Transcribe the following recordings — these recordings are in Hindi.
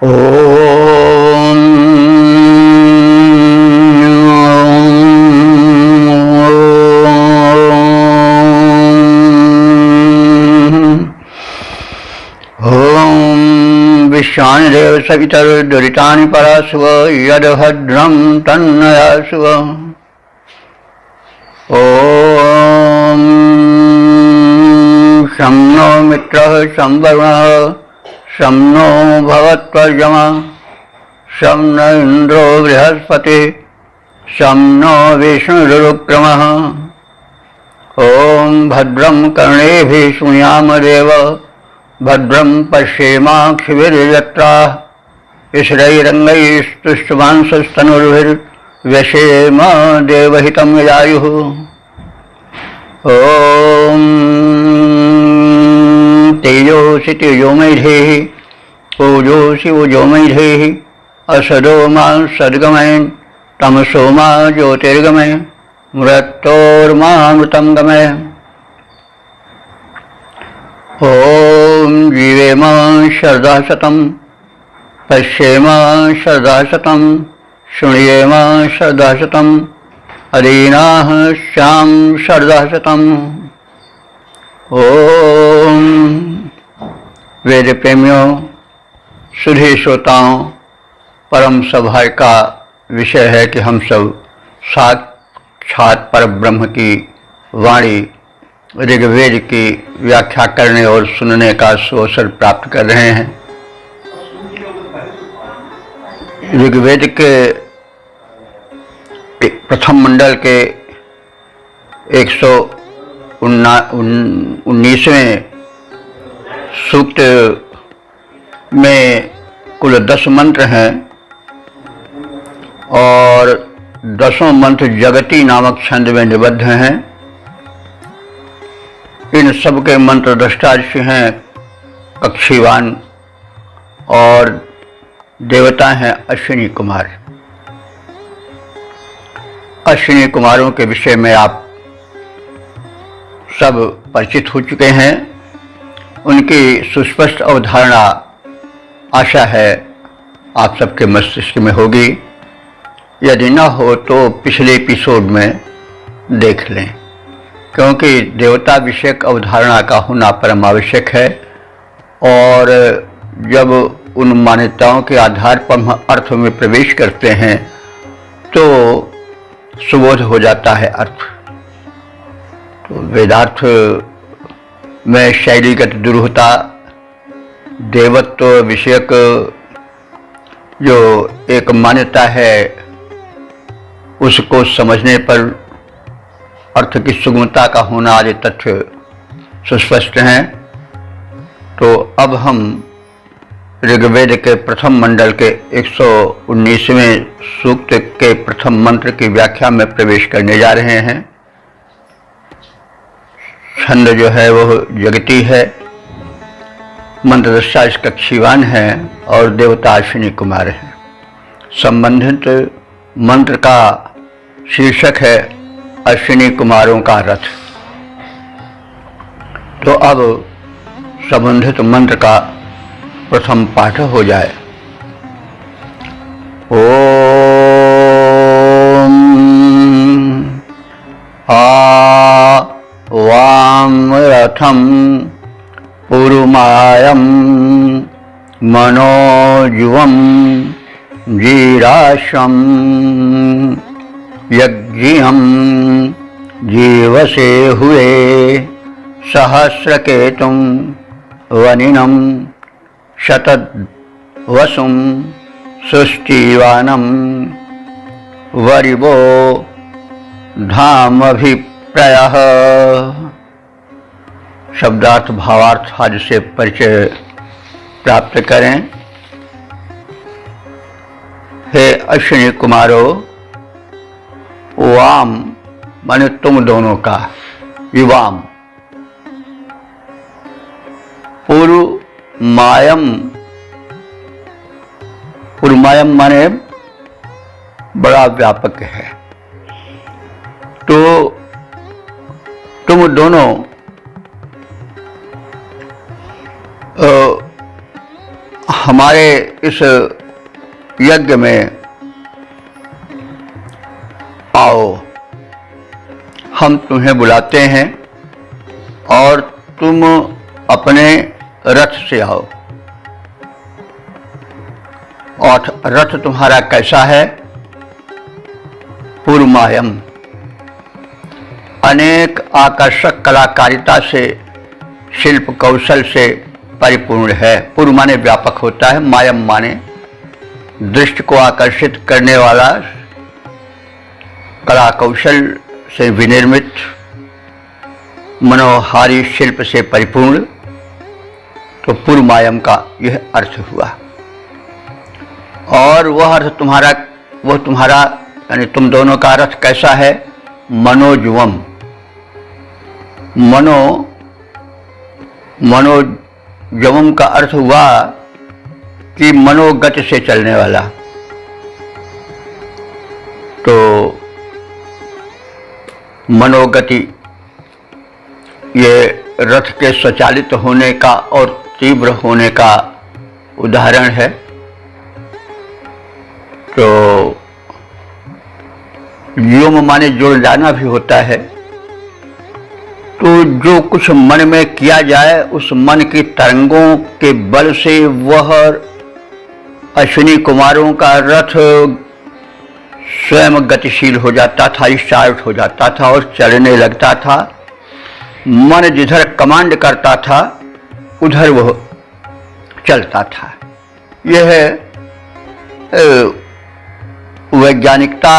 ओम विश्वानिदेव सवितर्दुरितानि परासुव यद्भद्रं तन्नयासुव। ओम शं नो मित्रः शं वरुणः शं नो भवत्वर्यमा शं न इंद्रो बृहस्पतिः शं नो विष्णुरुक्रमः। ओम भद्रं कर्णेभिः शृणुयामदेव भद्रं पश्येमाक्षिभिर्यत्राः स्थिरैरङ्गैस्तुष्टुवांसस्तनुर्भिर्व्यसेम देवहितं यदायुः। ओम तेजोसि तेजोमयधेः ओजोसि ओजोमयधेः असदो मा सद्गमय तमसो मा ज्योतिर्गमय मृत्योर्मामृतं गमय। ओम जीवेम शरदा शतं पश्येम शरदा शतं शृणुयेम शरदा शतं अदीनाः स्याम शरदा शतं। ओम वेद प्रेमियों, सुधी श्रोताओं, परम सौभाग्य का विषय है कि हम सब साक्षात परब्रह्म की वाणी ऋग्वेद की व्याख्या करने और सुनने का अवसर प्राप्त कर रहे हैं। ऋग्वेद के प्रथम मंडल के 119वें सूक्त में कुल 10 मंत्र हैं और 10 मंत्र जगती नामक छंद में निबद्ध हैं। इन सब के मंत्र द्रष्टा ऋषि हैं कक्षीवान और देवता हैं अश्विनी कुमार। अश्विनी कुमारों के विषय में आप सब परिचित हो चुके हैं। उनकी सुस्पष्ट अवधारणा आशा है आप सबके मस्तिष्क में होगी। यदि न हो तो पिछले एपिसोड में देख लें, क्योंकि देवता विषयक अवधारणा का होना परम आवश्यक है और जब उन मान्यताओं के आधार पर हम अर्थ में प्रवेश करते हैं तो सुबोध हो जाता है अर्थ। तो वेदार्थ में शैलीगत दुरूहता, देवत्व विषयक जो एक मान्यता है उसको समझने पर अर्थ की सुगमता का होना आदि तथ्य सुस्पष्ट हैं। तो अब हम ऋग्वेद के प्रथम मंडल के 119वें सूक्त के प्रथम मंत्र की व्याख्या में प्रवेश करने जा रहे हैं। छंद जो है वह जगती है, मंत्रदृष्टा कक्षीवान है और देवता अश्विनी कुमार है। संबंधित मंत्र का शीर्षक है अश्विनी कुमारों का रथ। तो अब संबंधित मंत्र का प्रथम पाठ हो जाए। ओम आ वाम रथम पुरुमायम मनोजुवम जीराशम यज्ञियम जीवसे हुए सहस्रकेतुम वनिनम शतवसुम सृष्टिवानम वरिवो धामभिप्रयः। शब्दार्थ भावार्थ आदि से परिचय प्राप्त करें। हे अश्विनी कुमारों, वाम माने तुम दोनों का, युवाम पूर्व मायम, पुरमायम माने बड़ा व्यापक है। तो तुम दोनों हमारे इस यज्ञ में आओ, हम तुम्हें बुलाते हैं और तुम अपने रथ से आओ। और रथ तुम्हारा कैसा है? पूर्वमायम, अनेक आकर्षक कलाकारिता से, शिल्प कौशल से परिपूर्ण है। पूर्व माने व्यापक होता है, मायम माने दृष्टि को आकर्षित करने वाला, कला कौशल से विनिर्मित, मनोहारी शिल्प से परिपूर्ण। तो पूर्वमायम का यह अर्थ हुआ। और वह अर्थ तुम्हारा यानी तुम दोनों का रथ कैसा है? मनोजुवम, मनोजवम का अर्थ हुआ कि मनोगति से चलने वाला। तो मनोगति ये रथ के स्वचालित होने का और तीव्र होने का उदाहरण है। तो व्योम माने जुड़ जाना भी होता है। तो जो कुछ मन में किया जाए, उस मन की तरंगों के बल से वह अश्विनी कुमारों का रथ स्वयं गतिशील हो जाता था, स्टार्ट हो जाता था और चलने लगता था। मन जिधर कमांड करता था उधर वह चलता था। यह वैज्ञानिकता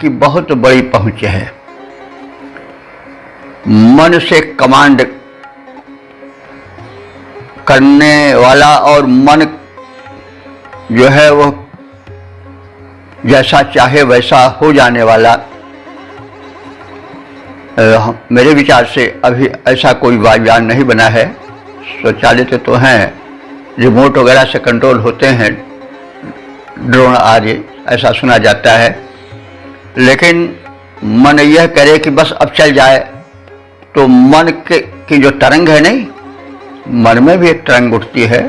की बहुत बड़ी पहुंच है। मन से कमांड करने वाला और मन जो है वह जैसा चाहे वैसा हो जाने वाला। मेरे विचार से अभी ऐसा कोई वायुयान नहीं बना है। स्वचालित तो हैं, रिमोट वगैरह से कंट्रोल होते हैं, ड्रोन आदि, ऐसा सुना जाता है। लेकिन मन यह करे कि बस अब चल जाए, तो मन की जो तरंग है, नहीं, मन में भी एक तरंग उठती है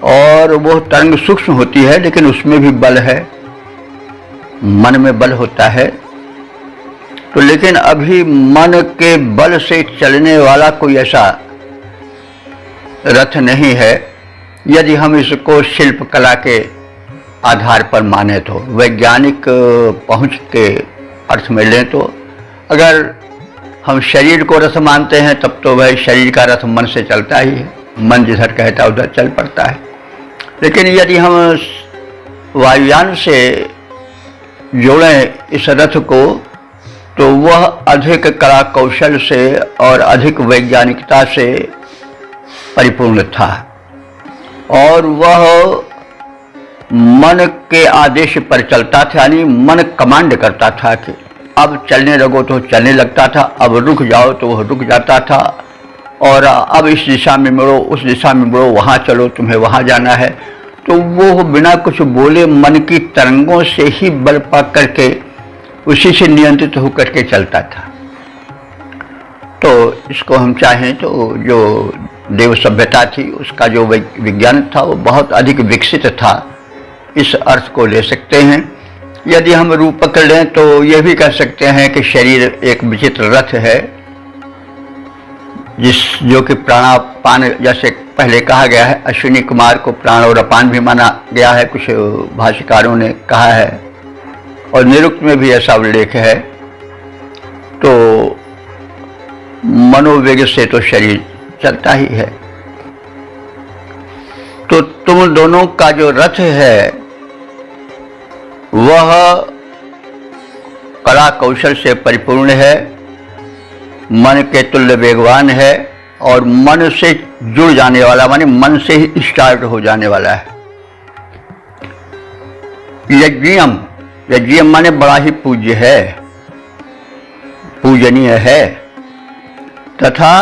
और वो तरंग सूक्ष्म होती है, लेकिन उसमें भी बल है, मन में बल होता है। तो लेकिन अभी मन के बल से चलने वाला कोई ऐसा रथ नहीं है। यदि हम इसको शिल्प कला के आधार पर माने तो, वैज्ञानिक पहुंच के अर्थ में लें तो, अगर हम शरीर को रथ मानते हैं तब तो वह शरीर का रथ मन से चलता ही है, मन जिधर कहता है उधर चल पड़ता है। लेकिन यदि हम वायुयान से जोड़ें इस रथ को, तो वह अधिक कला कौशल से और अधिक वैज्ञानिकता से परिपूर्ण था और वह मन के आदेश पर चलता था। यानी मन कमांड करता था कि अब चलने लगो तो चलने लगता था, अब रुक जाओ तो वह रुक जाता था, और अब इस दिशा में मुड़ो, उस दिशा में मुड़ो, वहाँ चलो, तुम्हें वहाँ जाना है। तो वो बिना कुछ बोले मन की तरंगों से ही बल पा करके उसी से नियंत्रित होकर के चलता था। तो इसको हम चाहें तो जो देव सभ्यता थी उसका जो विज्ञान था वो बहुत अधिक विकसित था, इस अर्थ को ले सकते हैं। यदि हम रूपक लें तो यह भी कह सकते हैं कि शरीर एक विचित्र रथ है, जो कि प्राणापान, जैसे पहले कहा गया है, अश्विनी कुमार को प्राण और अपान भी माना गया है, कुछ भाष्यकारों ने कहा है और निरुक्त में भी ऐसा उल्लेख है। तो मनोवेग से तो शरीर चलता ही है। तो तुम दोनों का जो रथ है वह कला कौशल से परिपूर्ण है, मन के तुल्य वेगवान है और मन से जुड़ जाने वाला, माने मन से ही स्टार्ट हो जाने वाला है। यज्ञियम, यज्ञियम माने बड़ा ही पूज्य है, पूजनीय है। तथा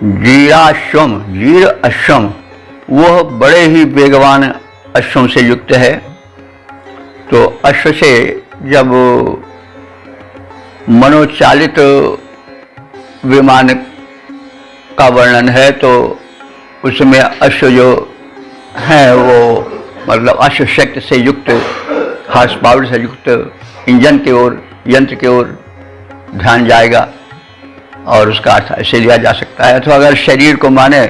जीराश्वम, जीर अश्वम, वह बड़े ही वेगवान अश्वों से युक्त है। तो अश्व से जब मनोचालित विमान का वर्णन है तो उसमें अश्व जो हैं वो मतलब अश्व शक्ति से युक्त, हॉर्स पावर से युक्त इंजन की ओर, यंत्र की ओर ध्यान जाएगा और उसका अर्थ ऐसे लिया जा सकता है। अथवा अगर शरीर को माने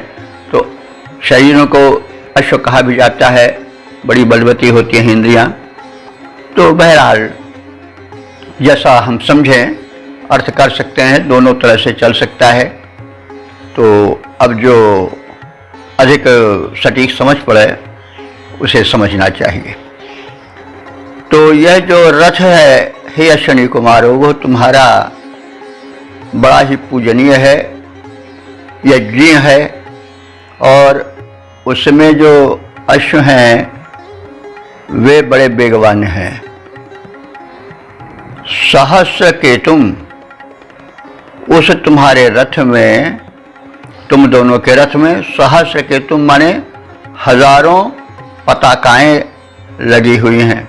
तो शरीरों को अश्व कहा भी जाता है, बड़ी बलवती होती हैं इंद्रियां। तो बहरहाल जैसा हम समझें अर्थ कर सकते हैं, दोनों तरह से चल सकता है। तो अब जो अधिक सटीक समझ पड़े उसे समझना चाहिए। तो यह जो रथ है हे अश्विनी कुमारो, वो तुम्हारा बड़ा ही पूजनीय है, यज्ञीय है, और उसमें जो अश्व हैं वे बड़े वेगवान हैं। सहस्र केतुम, उस तुम्हारे रथ में, तुम दोनों के रथ में सहस्र केतुम माने हजारों पताकाएं लगी हुई हैं।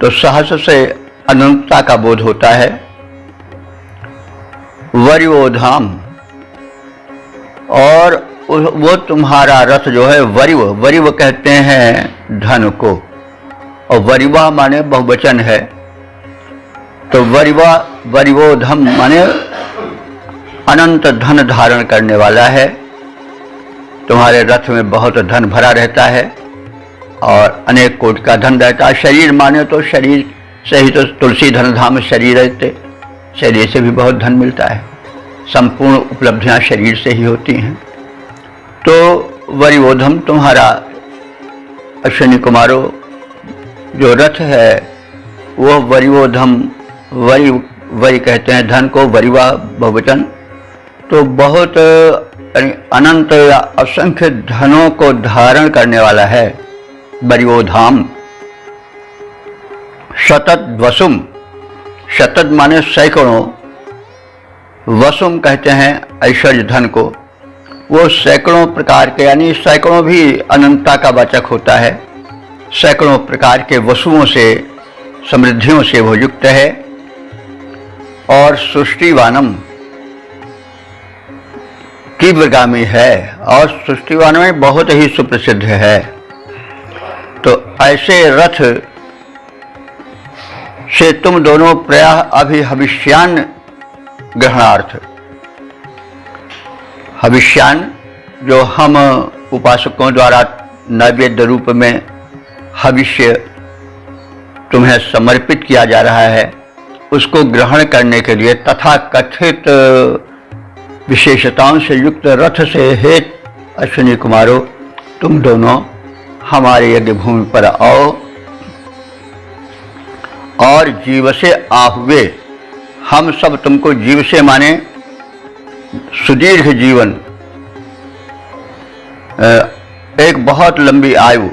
तो सहस्र से अनंतता का बोध होता है। वरिवोधाम, और वो तुम्हारा रथ जो है वरिव, वरिव कहते हैं धन को, और वरिवा माने बहुवचन है। तो वरिवा, वरिवोधम माने अनंत धन धारण करने वाला है। तुम्हारे रथ में बहुत धन भरा रहता है और अनेक कोटि का धन रहता है। शरीर माने तो शरीर से ही तो तुलसी धन धाम शरीर रहते, शरीर से भी बहुत धन मिलता है, संपूर्ण उपलब्धियां शरीर से ही होती हैं। तो वरिवोधम, तुम्हारा अश्विनी कुमारो जो रथ है वो वरिवोधम, वरि कहते हैं धन को, वरिवा बहुवचन, तो बहुत अनंत असंख्य धनों को धारण करने वाला है। वरिवोधाम। शतत वसुम, शतत माने सैकड़ों, वसुम कहते हैं ऐश्वर्य धन को, वो सैकड़ों प्रकार के, यानी सैकड़ों भी अनंतता का वाचक होता है। सैकड़ों प्रकार के वसुओं से, समृद्धियों से वो युक्त है। और सृष्टिवानम, तीव्रगामी है, और सृष्टिवान में बहुत ही सुप्रसिद्ध है। तो ऐसे रथ से तुम दोनों प्रायः अभी हविष्यान ग्रहणार्थ, हविष्यान जो हम उपासकों द्वारा नैवेद्य रूप में हविष्य तुम्हें समर्पित किया जा रहा है, उसको ग्रहण करने के लिए तथा कथित विशेषताओं से युक्त रथ से हे अश्विनी कुमारो, तुम दोनों हमारे यज्ञ भूमि पर आओ और जीव से आहुए। हम सब तुमको जीव से माने सुदीर्घ जीवन, एक बहुत लंबी आयु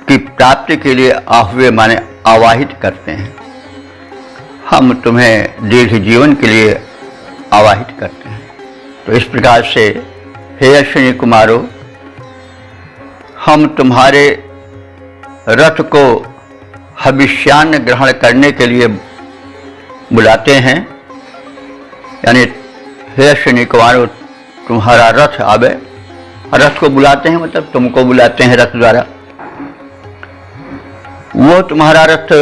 की प्राप्ति के लिए आहुए माने आवाहित करते हैं। हम तुम्हें दीर्घ जीवन के लिए आवाहित करते हैं। तो इस प्रकार से हे अश्विनी कुमारो, हम तुम्हारे रथ को हविष्यान्न ग्रहण करने के लिए बुलाते हैं। यानी हे अश्विनी कुमारो, तुम्हारा रथ आवे, रथ को बुलाते हैं मतलब तुमको बुलाते हैं रथ द्वारा। वो तुम्हारा रथ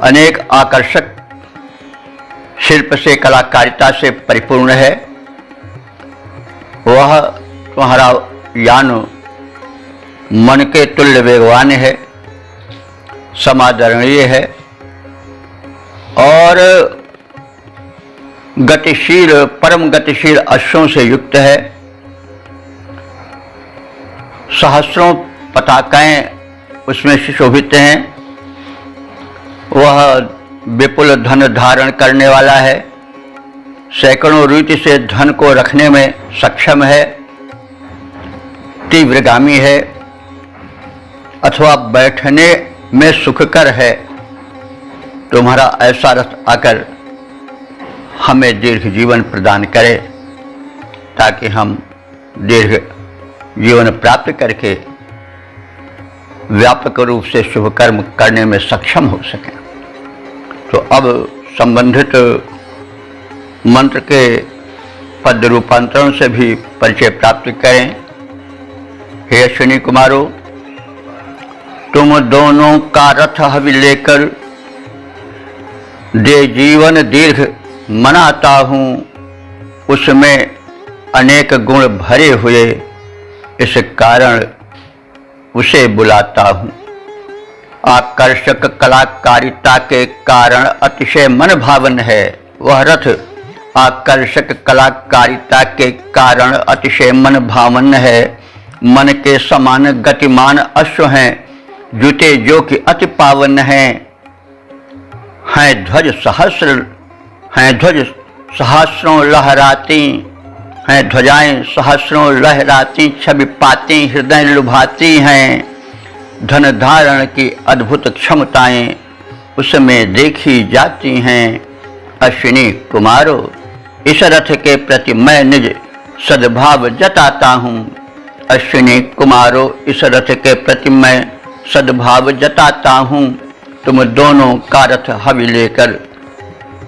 अनेक आकर्षक शिल्प से, कलाकारिता से परिपूर्ण है। वह तुम्हारा यान मन के तुल्य वेगवान है, समादरणीय है और गतिशील, परम गतिशील अश्वों से युक्त है। सहस्रों पताकाएं उसमें सुशोभित हैं। वह विपुल धन धारण करने वाला है, सैकड़ों रीति से धन को रखने में सक्षम है, तीव्रगामी है अथवा बैठने में सुखकर है। तुम्हारा ऐसा रथ आकर हमें दीर्घ जीवन प्रदान करे ताकि हम दीर्घ जीवन प्राप्त करके व्यापक रूप से शुभ कर्म करने में सक्षम हो सकें। तो अब संबंधित मंत्र के पद रूपांतरण से भी परिचय प्राप्त करें। हे अश्विनी कुमारों, तुम दोनों का रथ हवि लेकर दे जीवन दीर्घ मनाता हूँ, उसमें अनेक गुण भरे हुए, इस कारण उसे बुलाता हूँ। आकर्षक कलाकारिता के कारण अतिशय मन भावन है। वह रथ आकर्षक कलाकारिता के कारण अतिशय मन भावन है। मन के समान गतिमान अश्व हैं, जुते जो कि अति पावन हैं। ध्वज सहस्रों लहराती हैं, ध्वजाएं सहस्रों लहराती, छवि पाती हृदय लुभाती हैं। धन धारण की अद्भुत क्षमताएं उसमें देखी जाती हैं। अश्विनी कुमारों, इस रथ के प्रति मैं निज सद्भाव जताता हूँ। अश्विनी कुमारों, इस रथ के प्रति मैं सद्भाव जताता हूँ। तुम दोनों का रथ हवि लेकर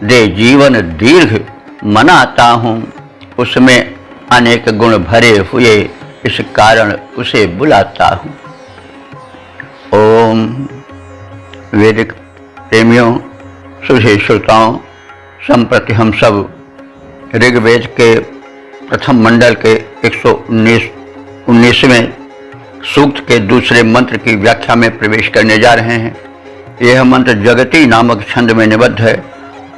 दे जीवन दीर्घ मनाता हूँ, उसमें अनेक गुण भरे हुए, इस कारण उसे बुलाता हूँ। ओम। वैदिक प्रेमियों, सुधे श्रोताओं, संप्रति हम सब ऋग्वेद के प्रथम मंडल के 119वें सूक्त के दूसरे मंत्र की व्याख्या में प्रवेश करने जा रहे हैं। यह मंत्र जगती नामक छंद में निबद्ध है।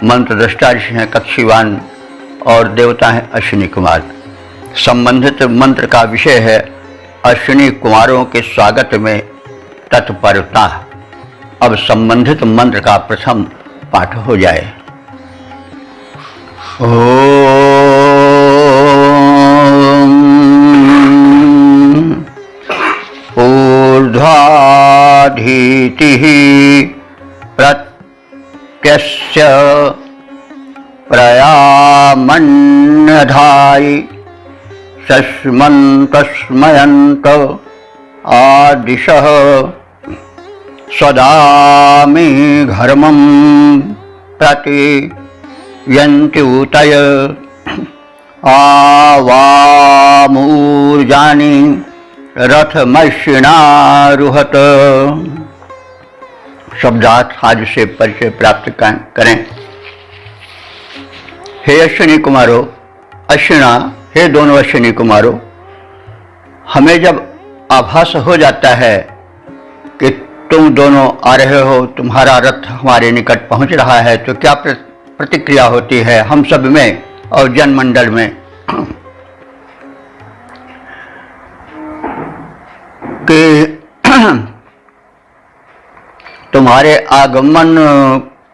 मंत्र दृष्टा ऋषि हैं कक्षीवान और देवता हैं अश्विनी कुमार। संबंधित मंत्र का विषय है अश्विनी कुमारों के स्वागत में तत्परता। अब संबंधित मंत्र का प्रथम पाठ हो जाए। ऊर्ध्वाधीतिः प्रत्यस्य प्रयामन्नधायि शश्मन्तस्मयन्त आदिशः सदामि घर्मं प्रति यन्त्यूतय आवामूर्जानि रथमश्विनारुहत। शब्दार्थ आज से परिचय प्राप्त करें। हे अश्विनी कुमारों, अश्विना, हे दोनों अश्विनी कुमारों, हमें जब आभास हो जाता है कि तुम दोनों आ रहे हो, तुम्हारा रथ हमारे निकट पहुंच रहा है, तो क्या प्रतिक्रिया होती है हम सब में और जनमंडल में कि तुम्हारे आगमन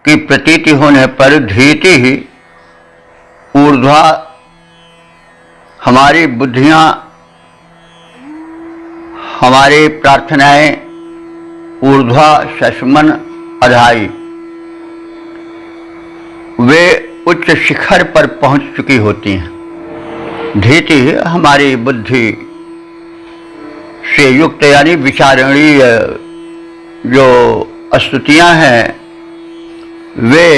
की प्रतीति होने पर धीति ही ऊर्ध्वा, हमारी बुद्धियां, हमारी प्रार्थनाएं ऊर्ध्वा शश्मन अधाई, वे उच्च शिखर पर पहुंच चुकी होती हैं। धीति हमारी बुद्धि से युक्त यानी विचारणीय जो स्तुतियां हैं, वे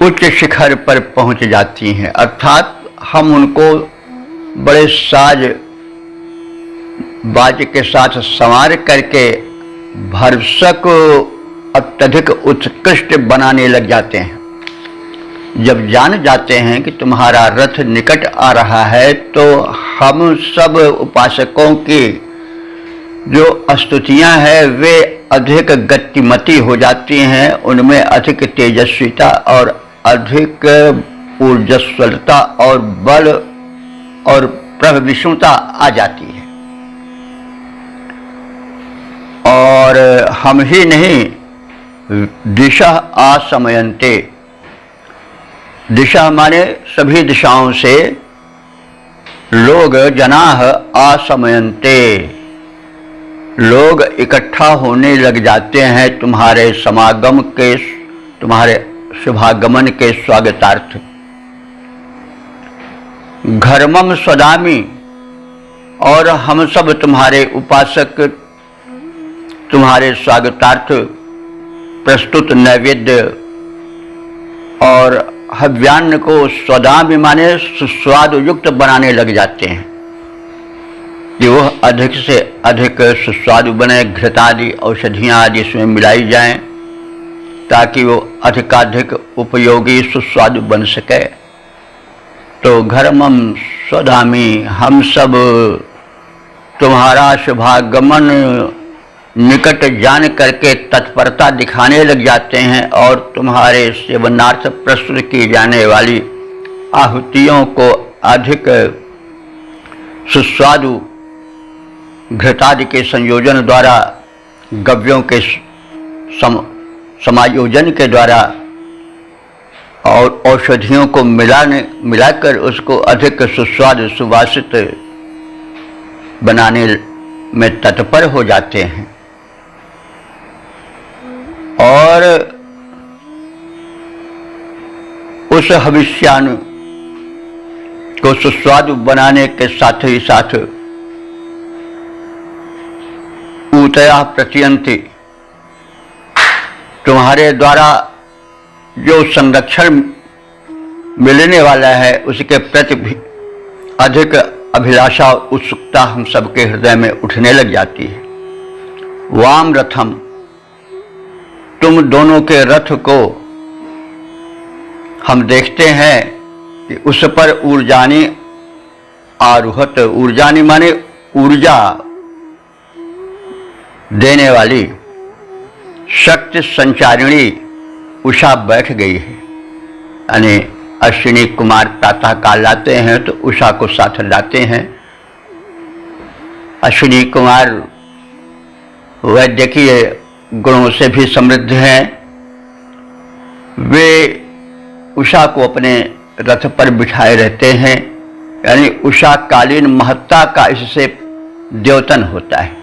उच्च शिखर पर पहुंच जाती हैं। अर्थात हम उनको बड़े साज बाज के साथ संवार करके भरसक अत्यधिक उत्कृष्ट बनाने लग जाते हैं। जब जान जाते हैं कि तुम्हारा रथ निकट आ रहा है, तो हम सब उपासकों की जो स्तुतियां हैं वे अधिक गतिमती हो जाती हैं, उनमें अधिक तेजस्विता और अधिक ऊर्जस्वलता और बल और प्रविष्णुता आ जाती है। और हम ही नहीं, दिशा आसमयन्ते, दिशा माने सभी दिशाओं से लोग, जनाः आसमयन्ते, लोग इकट्ठा होने लग जाते हैं तुम्हारे समागम के, तुम्हारे शुभागमन के स्वागतार्थ। घर्मम स्वदामी, और हम सब तुम्हारे उपासक तुम्हारे स्वागतार्थ प्रस्तुत नैवेद्य और हव्यान्न को स्वदामी माने सुस्वाद युक्त बनाने लग जाते हैं। कि वह अधिक से अधिक सुस्वादु बने, घृतादि औषधियाँ आदि इसमें मिलाई जाएं ताकि वो अधिकाधिक उपयोगी सुस्वादु बन सके। तो घरमम स्वधामी, हम सब तुम्हारा शुभागमन निकट जान करके तत्परता दिखाने लग जाते हैं और तुम्हारे सेवनार्थ प्रस्तुत की जाने वाली आहुतियों को अधिक सुस्वादु घृतादि के संयोजन द्वारा, गव्यों के समायोजन के द्वारा और औषधियों को मिलाकर उसको अधिक सुस्वादु सुवासित बनाने में तत्पर हो जाते हैं। और उस हविष्यानु को सुस्वादु बनाने के साथ ही साथ ऊतया प्रतीयन्ति, तुम्हारे द्वारा जो संरक्षण मिलने वाला है उसके प्रति भी अधिक अभिलाषा और उत्सुकता हम सबके हृदय में उठने लग जाती है। वाम रथम, तुम दोनों के रथ को हम देखते हैं कि उस पर ऊर्जानी आरुहत, ऊर्जानी माने ऊर्जा देने वाली, शक्ति संचारिणी उषा बैठ गई है। यानी अश्विनी कुमार प्रातः काल लाते हैं तो उषा को साथ लाते हैं। अश्विनी कुमार वैद्यकीय गुणों से भी समृद्ध हैं। वे उषा को अपने रथ पर बिठाए रहते हैं, यानी उषा कालीन महत्ता का इससे द्योतन होता है।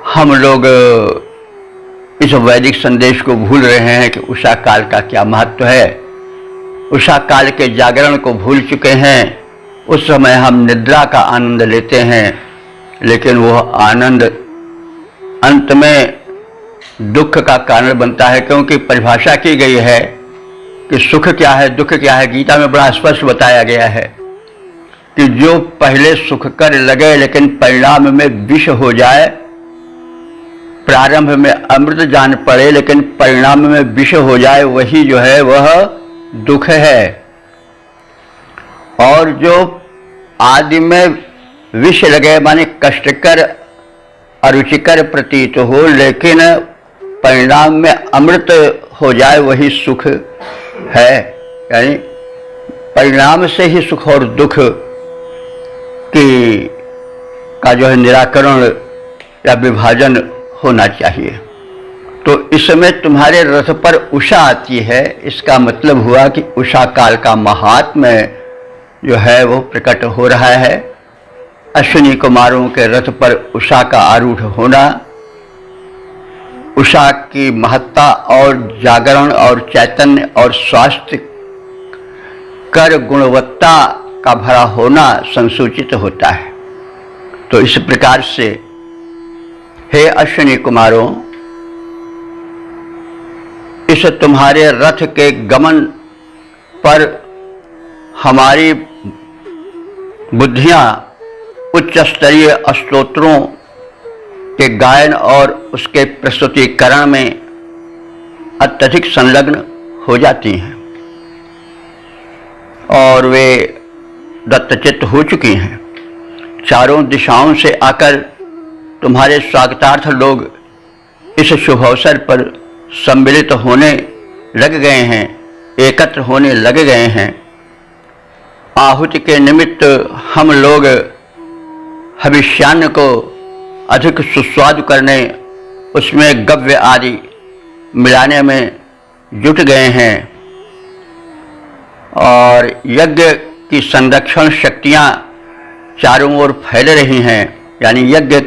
हम लोग इस वैदिक संदेश को भूल रहे हैं कि उषा काल का क्या महत्व है। उषा काल के जागरण को भूल चुके हैं। उस समय हम निद्रा का आनंद लेते हैं, लेकिन वह आनंद अंत में दुख का कारण बनता है, क्योंकि परिभाषा की गई है कि सुख क्या है, दुख क्या है। गीता में बड़ा स्पष्ट बताया गया है कि जो पहले सुख कर लगे लेकिन परिणाम में विष हो जाए, प्रारंभ में अमृत जान पड़े लेकिन परिणाम में विष हो जाए, वही जो है वह दुख है। और जो आदि में विष लगे माने कष्टकर अरुचिकर प्रतीत हो, लेकिन परिणाम में अमृत हो जाए, वही सुख है। यानी परिणाम से ही सुख और दुख की का जो है निराकरण या विभाजन होना चाहिए। तो इस समय तुम्हारे रथ पर उषा आती है, इसका मतलब हुआ कि उषा काल का महात्म्य जो है वो प्रकट हो रहा है। अश्विनी कुमारों के रथ पर उषा का आरूढ़ होना, उषा की महत्ता और जागरण और चैतन्य और स्वास्थ्य कर गुणवत्ता का भरा होना संसूचित होता है। तो इस प्रकार से हे अश्विनी कुमारों, इस तुम्हारे रथ के गमन पर हमारी बुद्धियां उच्च स्तरीय स्तोत्रों के गायन और उसके प्रस्तुतिकरण में अत्यधिक संलग्न हो जाती हैं और वे दत्तचित्त हो चुकी हैं। चारों दिशाओं से आकर तुम्हारे स्वागतार्थ लोग इस शुभ अवसर पर सम्मिलित होने लग गए हैं, एकत्र होने लग गए हैं। आहुति के निमित्त हम लोग हविष्यान्न को अधिक सुस्वादु करने, उसमें गव्य आदि मिलाने में जुट गए हैं और यज्ञ की संरक्षण शक्तियां चारों ओर फैल रही हैं। यानी यज्ञ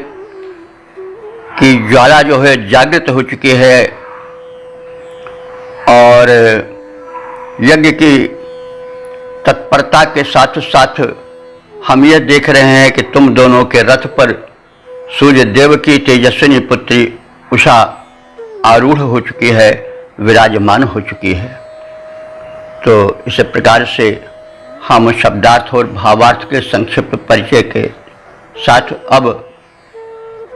की ज्वाला जो है जागृत हो चुकी है और यज्ञ की तत्परता के साथ साथ हम ये देख रहे हैं कि तुम दोनों के रथ पर सूर्य देव की तेजस्विनी पुत्री उषा आरूढ़ हो चुकी है, विराजमान हो चुकी है। तो इस प्रकार से हम शब्दार्थ और भावार्थ के संक्षिप्त परिचय के साथ अब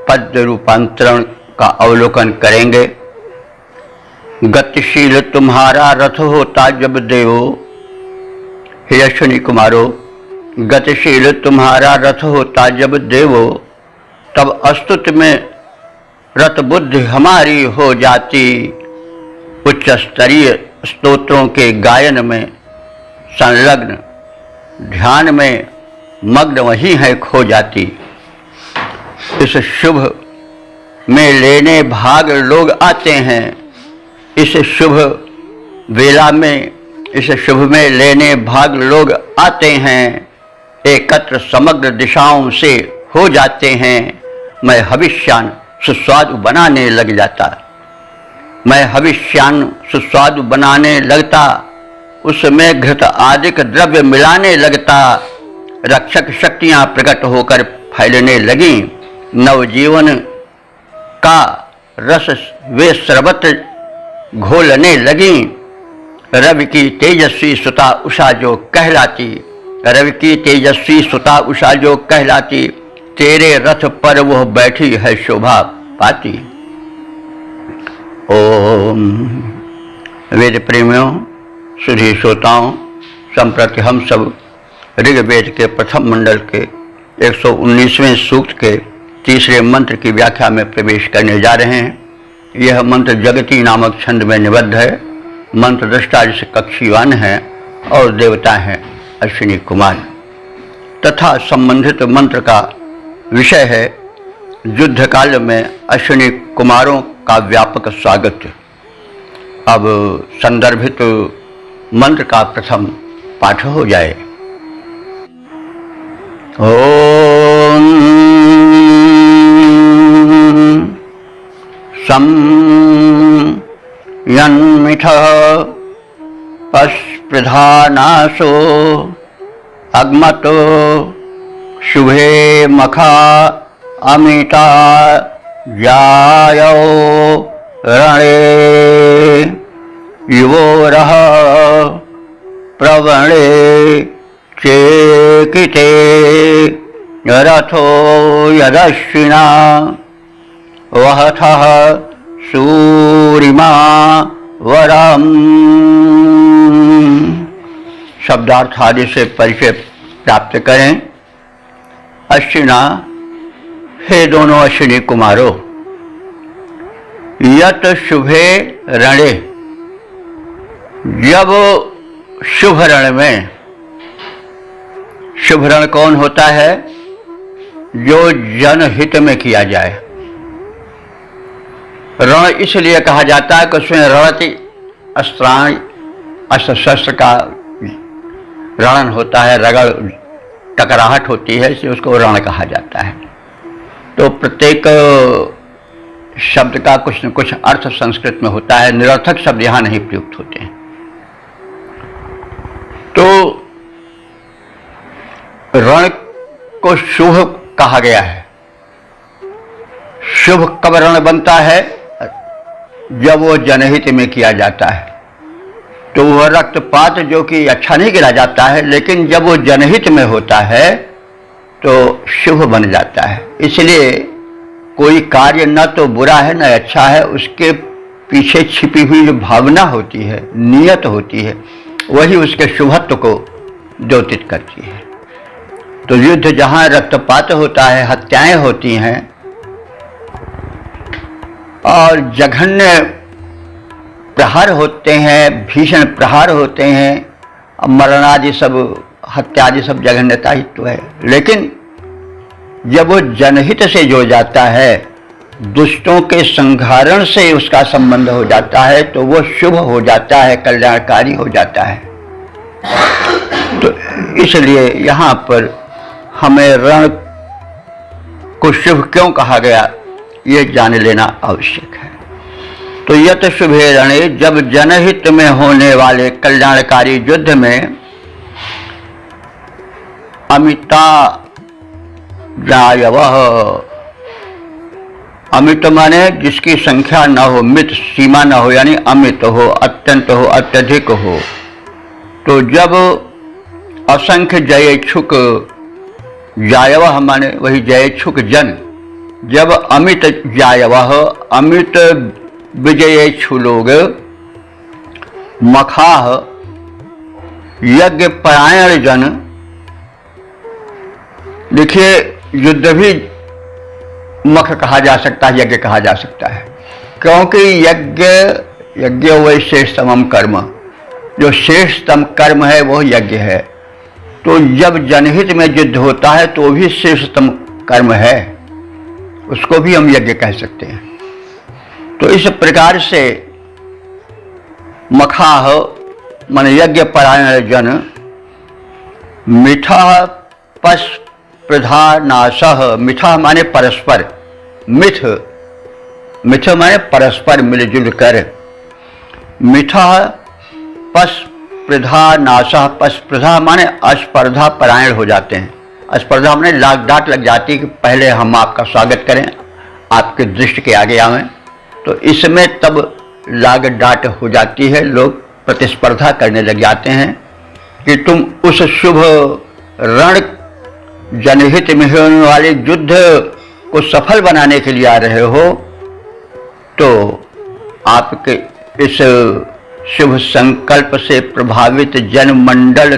पद रूपांतरण का अवलोकन करेंगे। गतिशील तुम्हारा रथ होता जब देवो, हे अश्विनी कुमारो, गतिशील तुम्हारा रथ होता जब देवो, तब अस्तुत में रत बुद्धि हमारी हो जाती। उच्च स्तरीय स्तोत्रों के गायन में संलग्न, ध्यान में मग्न वही है खो जाती। इस शुभ में लेने भाग लोग आते हैं, इस शुभ वेला में, इस शुभ में लेने भाग लोग आते हैं, एकत्र समग्र दिशाओं से हो जाते हैं। मैं हविष्यान सुस्वादु बनाने लग जाता, मैं हविष्यान सुस्वादु बनाने लगता, उसमें घृत आदिक द्रव्य मिलाने लगता। रक्षक शक्तियां प्रकट होकर फैलने लगी, नवजीवन का रस वे सर्वत्र घोलने लगी। रवि की तेजस्वी सुता उषा जो कहलाती, रवि की तेजस्वी सुता उषा जो कहलाती, तेरे रथ पर वह बैठी है शोभा पाती। ओम। वेद प्रेमियों, सुधी श्रोताओं, संप्रति हम सब ऋग्वेद के प्रथम मंडल के 119वें सूक्त के तीसरे मंत्र की व्याख्या में प्रवेश करने जा रहे हैं। यह मंत्र जगती नामक छंद में निबद्ध है। मंत्र दृष्टा जिसे कक्षीवान है और देवता हैं अश्विनी कुमार, तथा संबंधित मंत्र का विषय है युद्ध काल में अश्विनी कुमारों का व्यापक स्वागत। अब संदर्भित मंत्र का प्रथम पाठ हो जाए। ओम सं यन्मिथ पस्पृधानासो अग्मतो शुभे मखा अमिता जायो रणे युवोरः प्रवणे चेकिते रथो यदश्विना वहथः सूरिमा वरम्। शब्दार्थ आदि से परिचय प्राप्त करें। अश्विना, हे दोनों अश्विनी कुमारों, यत शुभे रणे, जब शुभ रण में, शुभ रण कौन होता है? जो जनहित में किया जाए। रण इसलिए कहा जाता है कि उसमें रणति अस्त्राण, अस्त्र शस्त्र का रणन होता है, रगड़ टकराहट होती है, इसलिए उसको रण कहा जाता है। तो प्रत्येक शब्द का कुछ न कुछ अर्थ संस्कृत में होता है, निरर्थक शब्द यहाँ नहीं प्रयुक्त होते हैं। तो रण को शुभ कहा गया है। शुभ कब रण बनता है? जब वो जनहित में किया जाता है। तो वह रक्तपात जो कि अच्छा नहीं गिरा जाता है, लेकिन जब वो जनहित में होता है तो शुभ बन जाता है। इसलिए कोई कार्य न तो बुरा है न अच्छा है, उसके पीछे छिपी हुई जो भावना होती है, नियत होती है, वही उसके शुभत्व को द्योतित करती है। तो युद्ध जहाँ रक्तपात होता है, हत्याएं होती हैं और जघन्य प्रहार होते हैं, भीषण प्रहार होते हैं, मरणादि सब, हत्यादि सब जघन्यता ही तो है। लेकिन जब वो जनहित से जुड़ जाता है, दुष्टों के संघारण से उसका संबंध हो जाता है, तो वो शुभ हो जाता है, कल्याणकारी हो जाता है। तो इसलिए यहाँ पर हमें रण को शुभ क्यों कहा गया, ये जान लेना आवश्यक है। तो यत शुभे रणे, जब जनहित में होने वाले कल्याणकारी युद्ध में अमिता जायवः, अमित माने जिसकी संख्या न हो, मित सीमा न हो, यानी अमित हो, अत्यंत हो, अत्यधिक हो। तो जब असंख्य जयेच्छुक जायवह माने वही जयेच्छुक जन, जब अमित जायवह अमित विजयेच्छु लोग, मखाह यज्ञ परायण जन। देखिए युद्ध भी मख कहा जा सकता है, यज्ञ कहा जा सकता है, क्योंकि यज्ञ वही श्रेष्ठतम कर्म, जो श्रेष्ठतम कर्म है वो यज्ञ है। तो जब जनहित में युद्ध होता है तो भी श्रेष्ठतम कर्म है, उसको भी हम यज्ञ कह सकते हैं। तो इस प्रकार से मखाह मन यज्ञ परायण जन, मिठा पश प्रधानाशः, मिठा माने परस्पर, मिठ माने परस्पर मिलजुल कर, मिठा पश प्रधानाशः, पशप्रधा माने अस्पर्धा परायण हो जाते हैं। स्पर्धा माने लाग डांट लग जाती है कि पहले हम आपका स्वागत करें, आपके दृष्टि के आगे आवें, तो इसमें तब लाग डांट हो जाती है, लोग प्रतिस्पर्धा करने लग जाते हैं कि तुम उस शुभ रण जनहित में होने वाले युद्ध को सफल बनाने के लिए आ रहे हो, तो आपके इस शुभ संकल्प से प्रभावित जनमंडल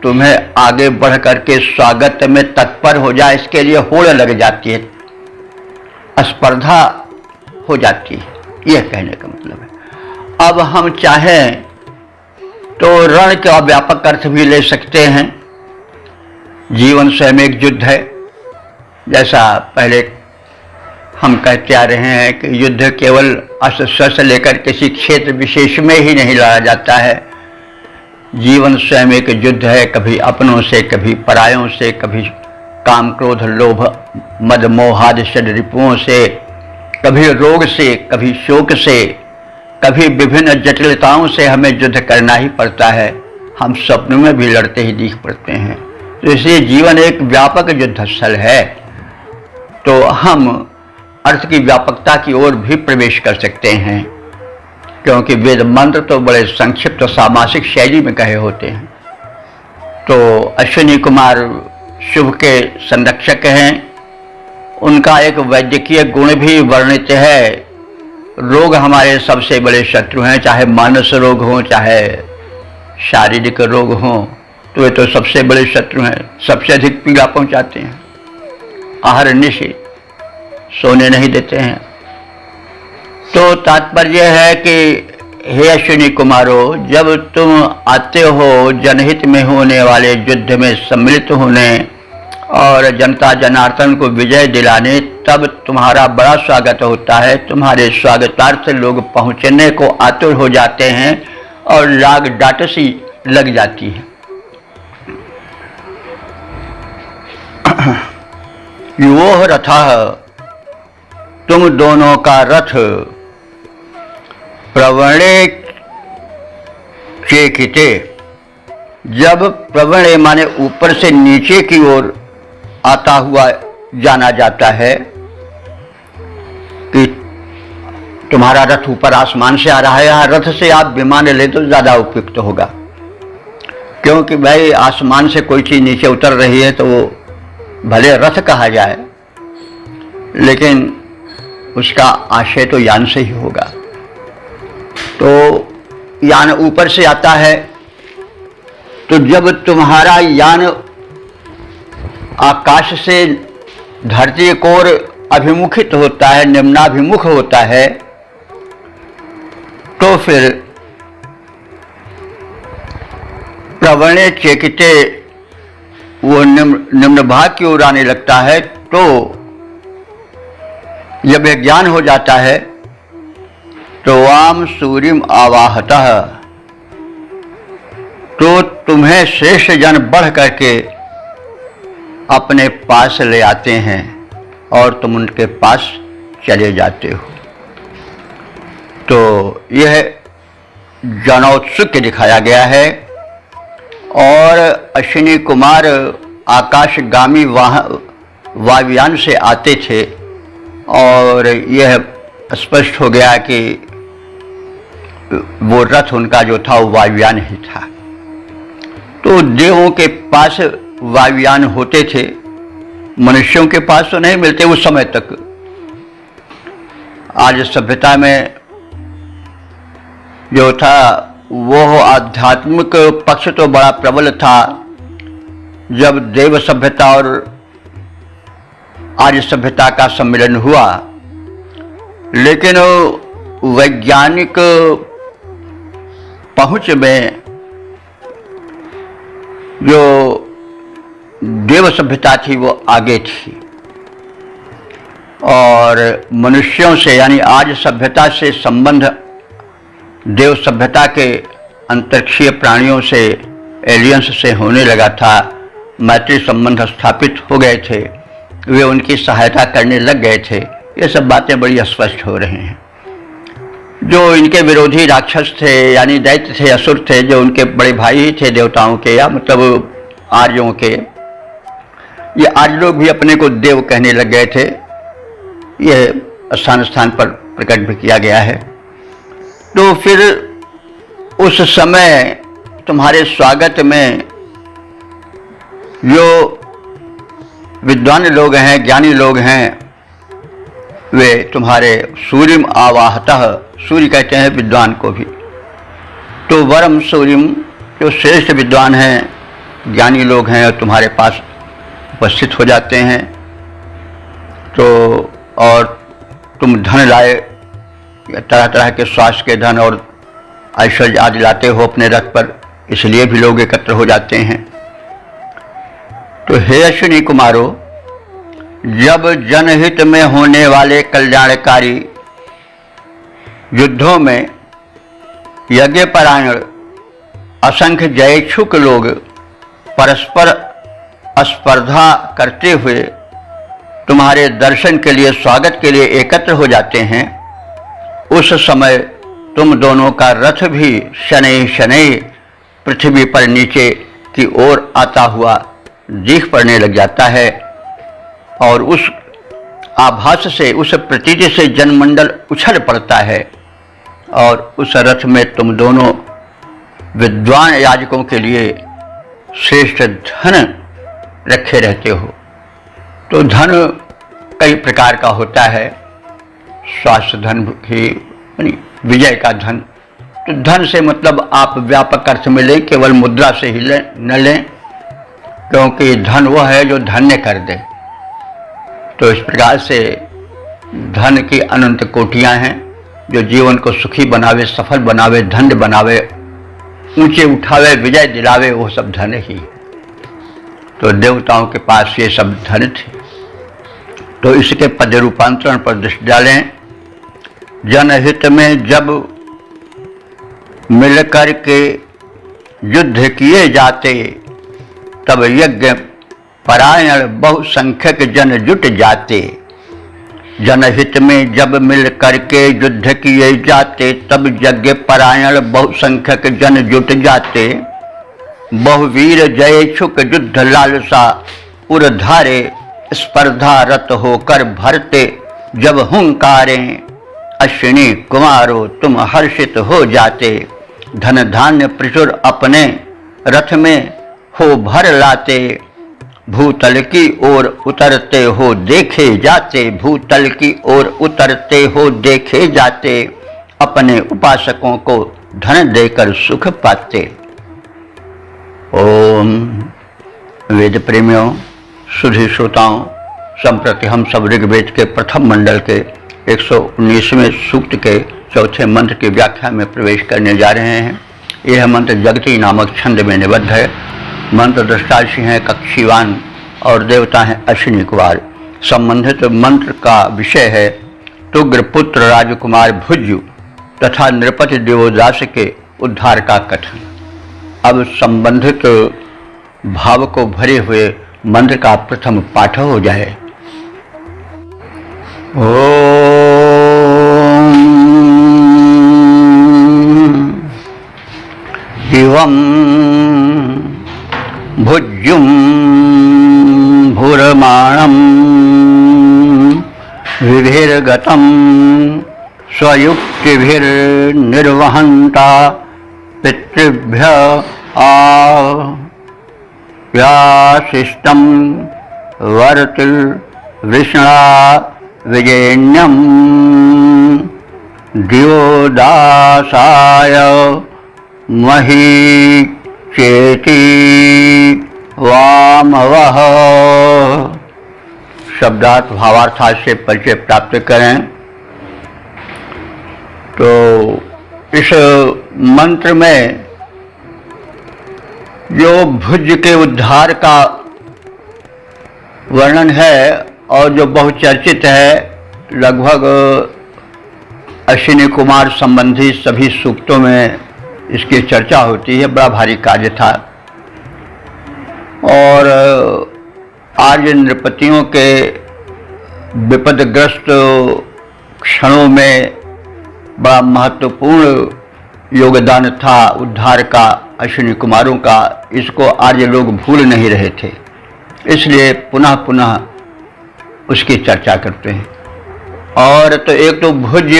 तुम्हें आगे बढ़ करके स्वागत में तत्पर हो जाए, इसके लिए होड़ लग जाती है, स्पर्धा हो जाती है, यह कहने का मतलब है। अब हम चाहें तो रण का व्यापक अर्थ भी ले सकते हैं। जीवन स्वयं एक युद्ध है, जैसा पहले हम कहते आ रहे हैं कि युद्ध केवल अस्त्र शस्त्र लेकर किसी क्षेत्र विशेष में ही नहीं लड़ा जाता है। जीवन स्वयं एक युद्ध है, कभी अपनों से, कभी परायों से, कभी काम क्रोध लोभ मद मोहादि षड रिपुओं से, कभी रोग से, कभी शोक से, कभी विभिन्न जटिलताओं से हमें युद्ध करना ही पड़ता है। हम स्वप्न में भी लड़ते ही दिख पड़ते हैं। तो इसलिए जीवन एक व्यापक युद्ध स्थल है। तो हम अर्थ की व्यापकता की ओर भी प्रवेश कर सकते हैं, क्योंकि वेद मंत्र तो बड़े संक्षिप्त और सामासिक शैली में कहे होते हैं। तो अश्विनी कुमार शुभ के संरक्षक हैं, उनका एक वैद्यकीय गुण भी वर्णित है। रोग हमारे सबसे बड़े शत्रु हैं, चाहे मानस रोग हो चाहे शारीरिक रोग हो, तो वे तो सबसे बड़े शत्रु हैं, सबसे अधिक पीड़ा पहुंचाते हैं, आहार निशि सोने नहीं देते हैं। तो तात्पर्य है कि हे अश्विनी कुमारो, जब तुम आते हो जनहित में होने वाले युद्ध में सम्मिलित होने और जनता जनार्दन को विजय दिलाने, तब तुम्हारा बड़ा स्वागत होता है। तुम्हारे स्वागतार्थ लोग पहुंचने को आतुर हो जाते हैं और लाग डांट सी लग जाती है। युवोह रथः, तुम दोनों का रथ, प्रवणे चेकिते, जब प्रवणे माने ऊपर से नीचे की ओर आता हुआ जाना जाता है कि तुम्हारा रथ ऊपर आसमान से आ रहा है, यहाँ रथ से आप विमान ले तो ज़्यादा उपयुक्त होगा, क्योंकि भाई आसमान से कोई चीज़ नीचे उतर रही है तो वो भले रथ कहा जाए, लेकिन उसका आशय तो यान से ही होगा। तो यान ऊपर से आता है, तो जब तुम्हारा यान आकाश से धरती की ओर अभिमुखित होता है, निम्नाभिमुख होता है, तो फिर प्रवणे चेकिते वो निम्न भाग की ओर आने लगता है। तो जब यह ज्ञान हो जाता है तो वाम सूर्यम आवाहतः, तो तुम्हें श्रेष्ठ जन बढ़ करके अपने पास ले आते हैं और तुम उनके पास चले जाते हो। तो यह जनौत्सुक्य दिखाया गया है। और अश्विनी कुमार आकाशगामी वायुयान से आते थे और यह स्पष्ट हो गया कि वो रथ उनका जो था वो वायुयान ही था। तो देवों के पास वायुयान होते थे मनुष्यों के पास तो नहीं मिलते उस समय तक। आज सभ्यता में जो था वो आध्यात्मिक पक्ष तो बड़ा प्रबल था। जब देव सभ्यता और आर्य सभ्यता का सम्मेलन हुआ, लेकिन वैज्ञानिक पहुंच में जो देव सभ्यता थी वो आगे थी, और मनुष्यों से यानी आज सभ्यता से संबंध देव सभ्यता के अंतरिक्षीय प्राणियों से, एलियंस से होने लगा था। मैत्री संबंध स्थापित हो गए थे, वे उनकी सहायता करने लग गए थे। ये सब बातें बड़ी स्पष्ट हो रही हैं। जो इनके विरोधी राक्षस थे यानी दैत्य थे, असुर थे, जो उनके बड़े भाई ही थे देवताओं के, या मतलब आर्यों के, ये आर्य लोग भी अपने को देव कहने लग गए थे। यह स्थान स्थान पर प्रकट भी किया गया है। तो फिर उस समय तुम्हारे स्वागत में जो विद्वान लोग हैं, ज्ञानी लोग हैं, वे तुम्हारे सूर्यम आवाहतः, सूर्य कहते हैं विद्वान को भी, तो वरम सूर्यम, जो श्रेष्ठ विद्वान हैं, ज्ञानी लोग हैं, और तुम्हारे पास उपस्थित हो जाते हैं। तो और तुम धन लाए, तरह तरह के स्वास्थ्य के धन और ऐश्वर्य आदि लाते हो अपने रथ पर, इसलिए भी लोग एकत्र हो जाते हैं। तो हे अश्विनी कुमारों, जब जनहित में होने वाले कल्याणकारी युद्धों में यज्ञपरायण असंख्य जयेच्छुक लोग परस्पर स्पर्धा करते हुए तुम्हारे दर्शन के लिए, स्वागत के लिए एकत्र हो जाते हैं, उस समय तुम दोनों का रथ भी शनै शनै पृथ्वी पर नीचे की ओर आता हुआ दिख पड़ने लग जाता है, और उस आभास से, उस प्रतीति से जनमंडल उछल पड़ता है, और उस रथ में तुम दोनों विद्वान याजकों के लिए श्रेष्ठ धन रखे रहते हो। तो धन कई प्रकार का होता है। स्वास्थ्य धन ही, विजय का धन। तो धन से मतलब आप व्यापक अर्थ में लें, केवल मुद्रा से ही लें न लें, क्योंकि धन वह है जो धन्य कर दे। तो इस प्रकार से धन की अनंत कोटियां हैं, जो जीवन को सुखी बनावे, सफल बनावे, धन्य बनावे, ऊंचे उठावे, विजय दिलावे, वो सब धन ही। तो देवताओं के पास ये सब धन थे। तो इसके पद रूपांतरण पर दृष्टि डालें। जनहित में जब मिलकर के युद्ध किए जाते, तब यज्ञ परायण बहुसंख्यक जन जुट जाते। जनहित में जब मिल करके युद्ध किए जाते, तब यज्ञ परायण बहुसंख्यक जन जुट जाते। बहुवीर जयेच्छुक युद्ध लालसा उर्धारे, स्पर्धा रत होकर भरते जब हुंकारें। अश्विनी कुमारो तुम हर्षित हो जाते, धन धान्य प्रचुर अपने रथ में हो भर लाते। भूतल की ओर उतरते हो देखे जाते, भूतल की ओर उतरते हो देखे जाते। अपने उपासकों को धन देकर सुख पाते। ओम वेद प्रेमियों, सुधी श्रोताओं, संप्रति हम सब ऋग्वेद के प्रथम मंडल के 119वें सूक्त के चौथे मंत्र की व्याख्या में प्रवेश करने जा रहे हैं। यह मंत्र जगती नामक छंद में निबद्ध है। मंत्र दृष्टाशी हैं कक्षीवान और देवता हैं अश्विनी कुमार। संबंधित मंत्र का विषय है तुग्र पुत्र राजकुमार भुज्यु तथा नृपति देवोदास के उद्धार का कथन। अब संबंधित भाव को भरे हुए मंत्र का प्रथम पाठ हो जाए। एवं भुज्युं भूरमाणं विभिर्गतं स्वयुक्तिभिर्निर्वहन्ता पितृभ्य आव्याशिष्टं वृषणा विजयन्यम दियोदासाय मही चेति वामवः। शब्दार्थ भावार्थ से परिचय प्राप्त करें तो इस मंत्र में जो भुज के उद्धार का वर्णन है और जो बहुचर्चित है, लगभग अश्विनी कुमार संबंधी सभी सूक्तों में इसकी चर्चा होती है। बड़ा भारी कार्य था और आर्य नृपतियों के विपदग्रस्त क्षणों में बड़ा महत्वपूर्ण योगदान था उद्धार का अश्विनी कुमारों का। इसको आर्य लोग भूल नहीं रहे थे, इसलिए पुनः पुनः उसकी चर्चा करते हैं। और तो एक तो भुज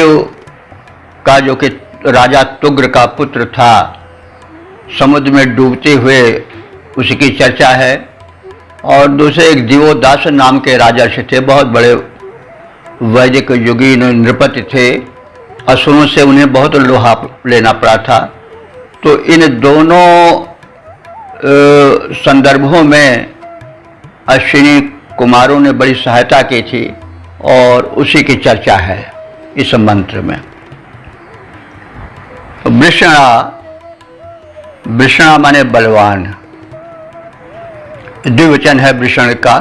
का जो कि राजा तुग्र का पुत्र था, समुद्र में डूबते हुए उसकी चर्चा है। और दूसरे एक दिवोदास नाम के राजा से थे, बहुत बड़े वैदिक युगी नृपति थे। असुरों से उन्हें बहुत लोहा लेना पड़ा था। तो इन दोनों संदर्भों में अश्विनी कुमारों ने बड़ी सहायता की थी और उसी की चर्चा है इस मंत्र में। वृषणा माने बलवान, द्विवचन है वृषण का।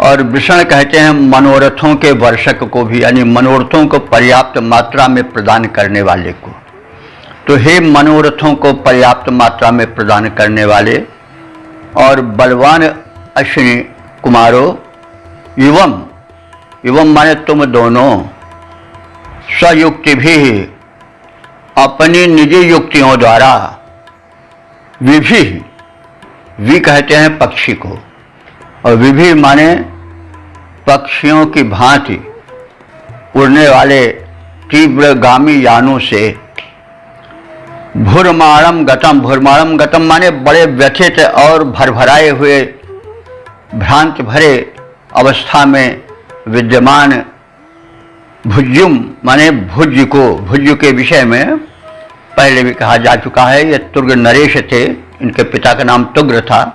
और वृषण कहते हैं मनोरथों के वर्षक को भी, यानी मनोरथों को पर्याप्त मात्रा में प्रदान करने वाले को। तो हे मनोरथों को पर्याप्त मात्रा में प्रदान करने वाले और बलवान अश्विनी कुमारों, युवम माने तुम दोनों, स्वयुक्ति भी अपनी निजी युक्तियों द्वारा, विभि, वि कहते हैं पक्षी को, और विभि माने पक्षियों की भांति उड़ने वाले तीव्रगामी यानों से, भुरमाणम गतम माने बड़े व्यथित और भरभराए हुए भ्रांत भरे अवस्था में विद्यमान, भुज्युम माने भुज को, भुज के विषय में पहले भी कहा जा चुका है। ये तुर्ग नरेश थे, इनके पिता का नाम तुग्र था,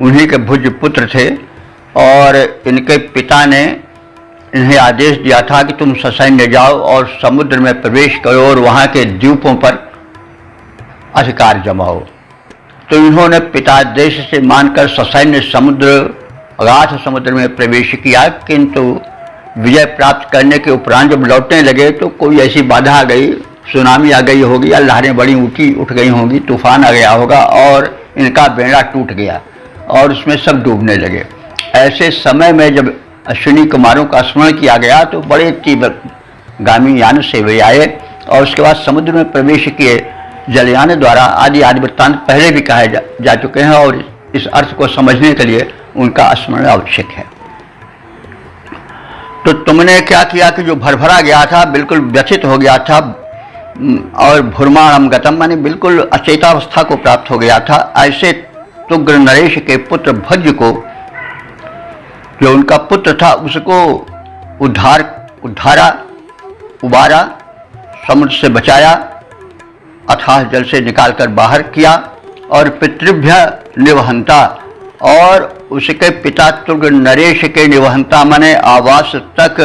उन्हीं के भुज पुत्र थे। और इनके पिता ने इन्हें आदेश दिया था कि तुम ससैन्य जाओ और समुद्र में प्रवेश करो और वहाँ के द्वीपों पर अधिकार जमाओ। तो इन्होंने पितादेश से मानकर ससैन्य अगाध समुद्र में प्रवेश किया, किंतु विजय प्राप्त करने के उपरांत जब लौटने लगे तो कोई ऐसी बाधा आ गई, सुनामी आ गई होगी या लहरें बड़ी उठ गई होंगी, तूफान आ गया होगा और इनका बेड़ा टूट गया और उसमें सब डूबने लगे। ऐसे समय में जब अश्विनी कुमारों का स्मरण किया गया तो बड़े तीव्रगामी यान से वे आए और उसके बाद समुद्र में प्रवेश किए जलयान द्वारा। आदि वृत्तांत पहले भी कहे जा चुके हैं और इस अर्थ को समझने के लिए उनका स्मरण आवश्यक है। तो तुमने क्या किया कि जो भरभरा गया था, बिल्कुल व्यथित हो गया था, और भुरमाणम गतम माने बिल्कुल अचेतावस्था को प्राप्त हो गया था, ऐसे तुग्र नरेश के पुत्र भज्य को, जो उनका पुत्र था, उसको उबारा, समुद्र से बचाया, अथाह जल से निकालकर बाहर किया। और पितृभ्य निवहंता, और उसके पिता तुर्ग नरेश के निवहंता माने आवास तक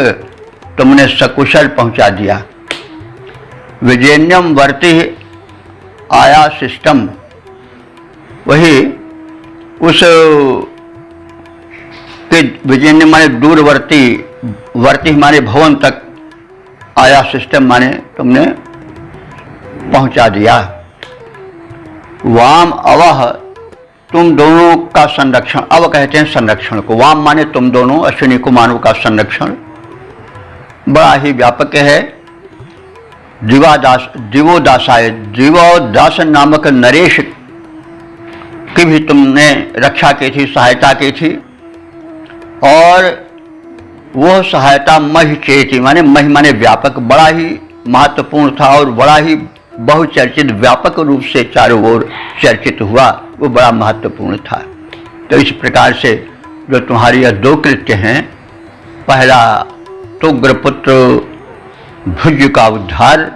तुमने सकुशल पहुंचा दिया। विजयन्यम वर्ति आया सिस्टम, वही उस विजयन्य माने दूरवर्ती, वर्ती माने भवन तक, आया सिस्टम माने तुमने पहुंचा दिया। वाम अवह, तुम दोनों का संरक्षण, अव कहते हैं संरक्षण को, वाम माने तुम दोनों अश्विनी कुमारों का संरक्षण बड़ा ही व्यापक है। दिवोदासाय, दिवोदास नामक नरेश की भी तुमने रक्षा की थी, सहायता की थी। और वह सहायता महि चेति माने, महि माने व्यापक, बड़ा ही महत्वपूर्ण था और बड़ा ही बहुचर्चित, व्यापक रूप से चारों ओर चर्चित हुआ, वो बड़ा महत्वपूर्ण था। तो इस प्रकार से जो तुम्हारी यह दो कृत्य हैं, पहला तो उग्रपुत्र भुज का उद्धार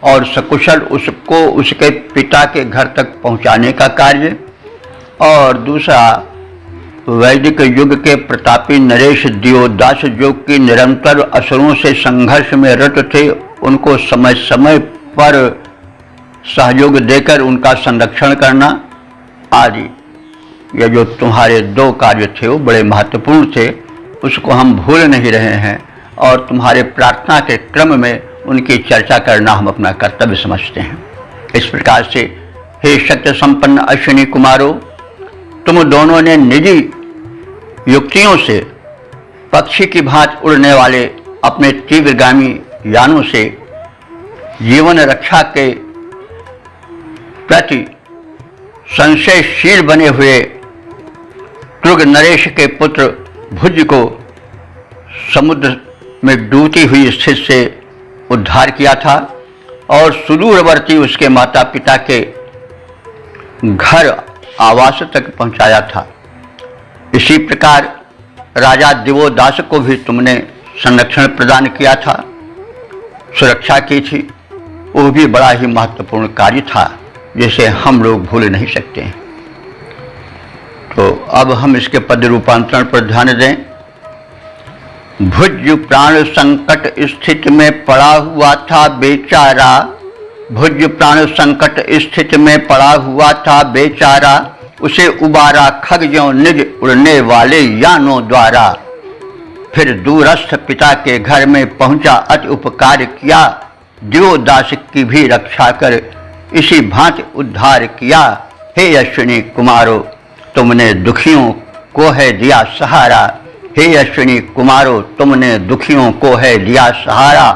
और सकुशल उसको उसके पिता के घर तक पहुंचाने का कार्य, और दूसरा वैदिक युग के प्रतापी नरेश दियोदास जो कि निरंतर असुरों से संघर्ष में रत थे, उनको समय समय पर सहयोग देकर उनका संरक्षण करना आदि। ये जो तुम्हारे दो कार्य थे वो बड़े महत्वपूर्ण थे, उसको हम भूल नहीं रहे हैं और तुम्हारे प्रार्थना के क्रम में उनकी चर्चा करना हम अपना कर्तव्य समझते हैं। इस प्रकार से हे शक्ति संपन्न अश्विनी कुमारों, तुम दोनों ने निजी युक्तियों से पक्षी की भांति उड़ने वाले अपने तीव्रगामी यानों से जीवन रक्षा के प्रति संशयशील बने हुए कृग नरेश के पुत्र भुज को समुद्र में डूबती हुई स्थिति से उद्धार किया था और सुदूरवर्ती उसके माता पिता के घर आवास तक पहुंचाया था। इसी प्रकार राजा दिवोदास को भी तुमने संरक्षण प्रदान किया था, सुरक्षा की थी। वो भी बड़ा ही महत्वपूर्ण कार्य था जिसे हम लोग भूल नहीं सकते हैं। तो अब हम इसके पद रूपांतरण पर ध्यान दें। भुज प्राण संकट स्थिति में पड़ा हुआ था बेचारा, भुज प्राण संकट स्थिति में पड़ा हुआ था बेचारा, उसे उबारा खगजों निज उड़ने वाले यानों द्वारा। फिर दूरस्थ पिता के घर में पहुंचा अति उपकार किया, दिवोदास की भी रक्षा कर इसी भांति उद्धार किया। हे अश्विनी कुमारों, तुमने दुखियों को है दिया सहारा, हे अश्विनी कुमारों, तुमने दुखियों को है दिया सहारा।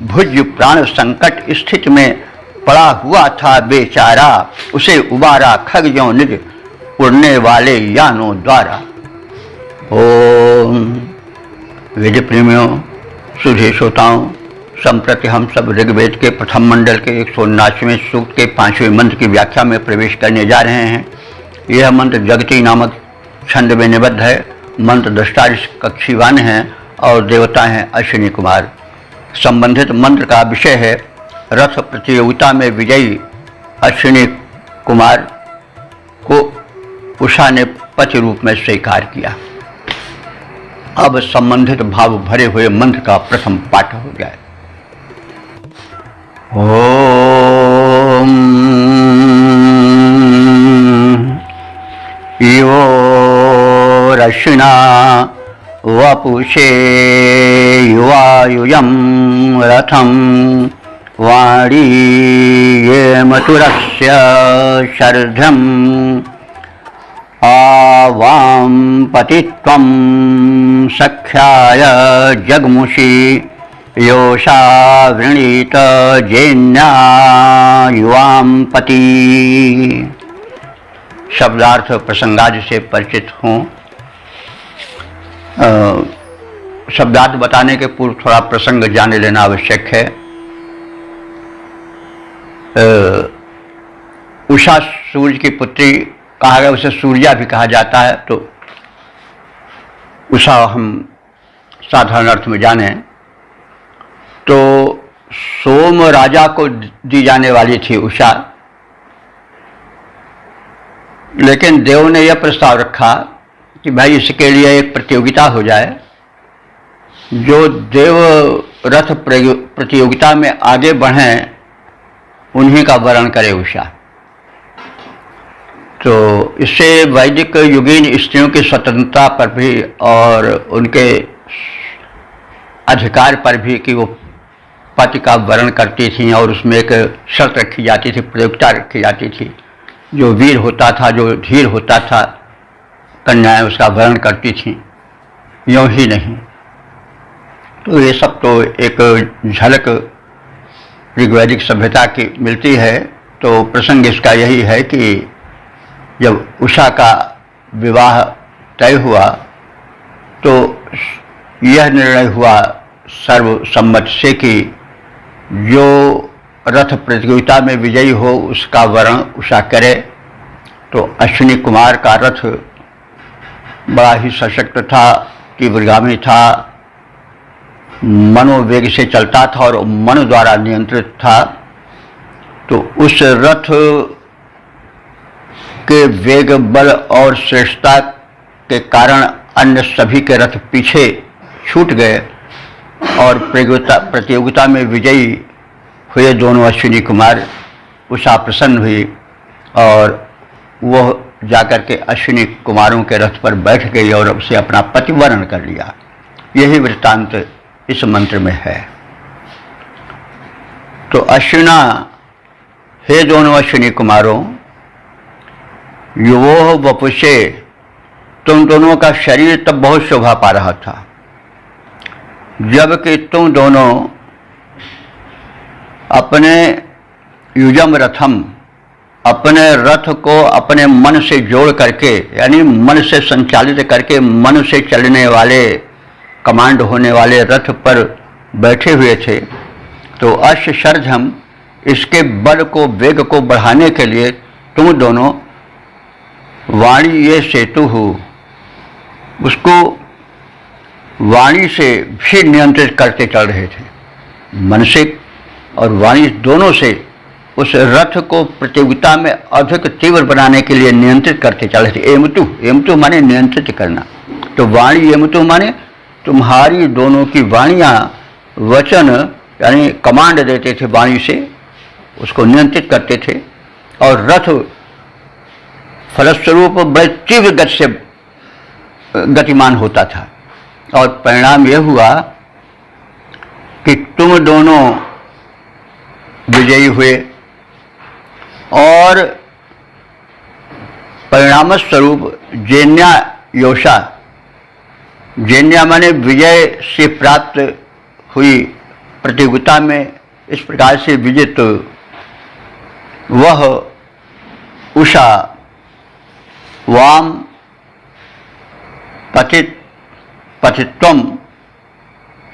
भुज प्राण संकट स्थिति में पड़ा हुआ था बेचारा, उसे उबारा खगजों निज उड़ने वाले यानों द्वारा। ओम वेद प्रेमियों, सुधे श्रोताओं, संप्रति हम सब ऋग्वेद के प्रथम मंडल के 179वें सूक्त के 5वें मंत्र की व्याख्या में प्रवेश करने जा रहे हैं। यह मंत्र जगती नामक छंद में निबद्ध है। मंत्र दृष्टा कक्षीवान हैं और देवता हैं अश्विनी कुमार। संबंधित मंत्र का विषय है रथ प्रतियोगिता में विजयी अश्विनी कुमार को उषा ने पति रूप में स्वीकार किया। अब संबंधित भाव भरे हुए मंत्र का प्रथम पाठ हो गया। ओम यो रश्ना वपुषे युवायुयं रथं वाणी ये मथुरस्य शर्धम् आवां पतित्वं सख्याय जगमुषि योषा वृणीत जेन्या युवां पति। शब्दार्थ प्रसंगादि से परिचित हों। शब्दार्थ बताने के पूर्व थोड़ा प्रसंग जान लेना आवश्यक है। उषा सूर्य की पुत्री कहा गया, उसे सूर्या भी कहा जाता है। तो उषा हम साधारण अर्थ में जाने तो सोम राजा को दी जाने वाली थी उषा, लेकिन देव ने यह प्रस्ताव रखा कि भाई इसके लिए एक प्रतियोगिता हो जाए। जो देव रथ प्रतियोगिता में आगे बढ़ें उन्हीं का वरण करे उषा। तो इससे वैदिक युगीन स्त्रियों की स्वतंत्रता पर भी और उनके अधिकार पर भी कि वो पति का वरण करती थी, और उसमें एक शर्त रखी जाती थी, प्रतियोगिता रखी जाती थी। जो वीर होता था, जो धीर होता था, कन्याएं उसका वरण करती थीं, यूँ ही नहीं। तो ये सब तो एक झलक ऋग्वैदिक सभ्यता की मिलती है। तो प्रसंग इसका यही है कि जब उषा का विवाह तय हुआ तो यह निर्णय हुआ सर्वसम्मत से कि जो रथ प्रतियोगिता में विजयी हो उसका वरण उषा करे। तो अश्विनी कुमार का रथ बड़ा ही सशक्त था, तीव्रगामी था, मनोवेग से चलता था और मन द्वारा नियंत्रित था। तो उस रथ के वेग, बल और श्रेष्ठता के कारण अन्य सभी के रथ पीछे छूट गए और प्रतियोगिता में विजयी हुए दोनों अश्विनी कुमार। उषा प्रसन्न हुई और वह जाकर के अश्विनी कुमारों के रथ पर बैठ गई और उसे अपना पति वर्ण कर लिया। यही वृत्तांत इस मंत्र में है। तो अश्विना, हे दोनों अश्विनी कुमारों, युवोः वपुषे, तुम दोनों का शरीर तब बहुत शोभा पा रहा था जबकि तुम दोनों अपने युजम रथम, अपने रथ को अपने मन से जोड़ करके, यानी मन से संचालित करके, मन से चलने वाले, कमांड होने वाले रथ पर बैठे हुए थे। तो अश्व शरधम, इसके बल को, वेग को बढ़ाने के लिए तुम दोनों वाणी ये सेतु हो, उसको वाणी से भी नियंत्रित करते चल रहे थे। मन से और वाणी दोनों से उस रथ को प्रतियोगिता में अधिक तीव्र बनाने के लिए नियंत्रित करते चल रहे थे। एमतु, एमतु माने नियंत्रित करना। तो वाणी एमतु माने तुम्हारी दोनों की वाणियाँ वचन यानी कमांड देते थे, वाणी से उसको नियंत्रित करते थे और रथ फलस्वरूप बड़े तीव्र गति से गतिमान होता था। और परिणाम यह हुआ कि तुम दोनों विजयी हुए और परिणाम स्वरूप जेन्या योषा, जेन्या माने विजय से प्राप्त हुई प्रतियोगिता में इस प्रकार से विजित वह उषा वाम पतित्वम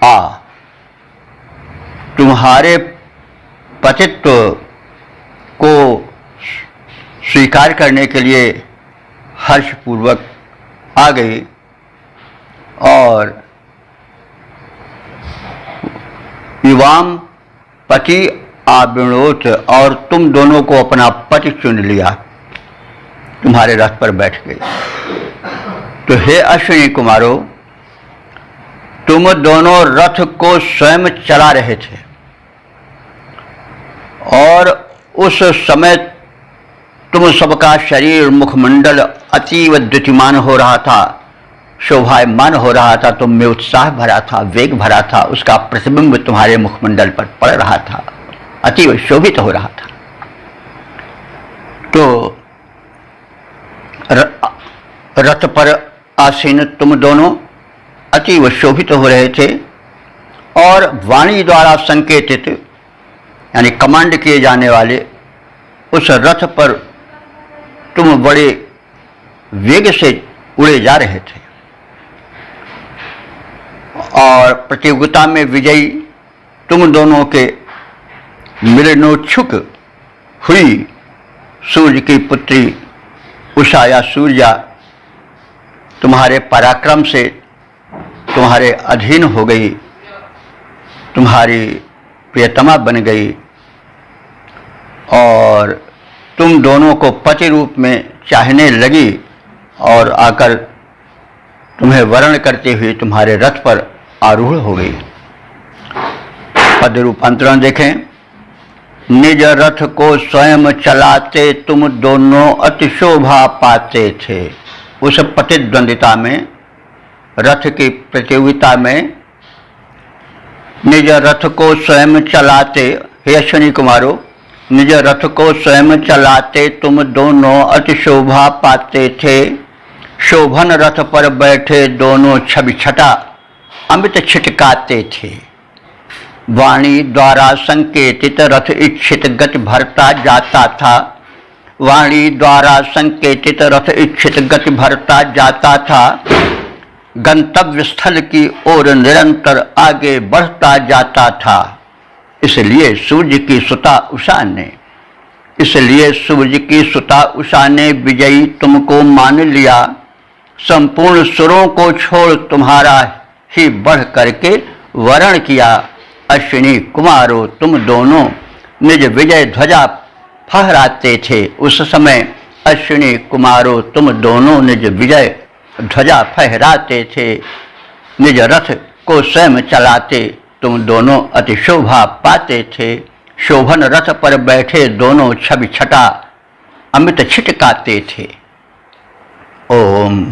आ, तुम्हारे पतित्व को स्वीकार करने के लिए हर्षपूर्वक आ गई और युवाम पति आविणोत, और तुम दोनों को अपना पति चुन लिया, तुम्हारे रथ पर बैठ गई। तो हे अश्विनी कुमारों, तुम दोनों रथ को स्वयं चला रहे थे और उस समय तुम सबका शरीर, मुखमंडल अतीव द्युतिमान हो रहा था, शोभायमान हो रहा था, तुम में उत्साह भरा था, वेग भरा था, उसका प्रतिबिंब तुम्हारे मुखमंडल पर पड़ रहा था, अतीव शोभित हो रहा था। तो रथ पर आसीन तुम दोनों अतीव शोभित हो रहे थे और वाणी द्वारा संकेतित यानी कमांड किए जाने वाले उस रथ पर तुम बड़े वेग से उड़े जा रहे थे और प्रतियोगिता में विजयी तुम दोनों के मिलनोत्सुक हुई सूर्य की पुत्री उषा या सूर्या तुम्हारे पराक्रम से तुम्हारे अधीन हो गई, तुम्हारी प्रियतमा बन गई और तुम दोनों को पति रूप में चाहने लगी और आकर तुम्हें वर्ण करते हुए तुम्हारे रथ पर आरूढ़ हो गई। पद रूपांतरण देखें। निज रथ को स्वयं चलाते तुम दोनों अति शोभा पाते थे। उस प्रतिद्वंदिता में, रथ की प्रतियोगिता में निज रथ को स्वयं चलाते, हे अश्विनी कुमारों, निज रथ को स्वयं चलाते तुम दोनों अति शोभा पाते थे। शोभन रथ पर बैठे दोनों छवि छटा अमृत छिटकाते थे। वाणी द्वारा संकेतित रथ इच्छित गति भरता जाता था। वाणी द्वारा संकेतित रथ इच्छित गति भरता जाता था। गंतव्य स्थल की ओर निरंतर आगे बढ़ता जाता था। इसलिए सूर्य की सुता उषा ने, इसलिए सूर्य की सुता उषा ने विजयी तुमको मान लिया। संपूर्ण सुरों को छोड़ तुम्हारा ही बढ़ करके वरण किया। अश्विनी कुमारों तुम दोनों निज विजय ध्वजा फहराते थे। उस समय अश्विनी कुमारों तुम दोनों निज विजय ध्वजा फहराते थे। निज रथ को स्वयं चलाते तुम दोनों अति शोभा पाते थे। शोभन रथ पर बैठे दोनों छवि छटा अमित छिटकाते थे। ओम।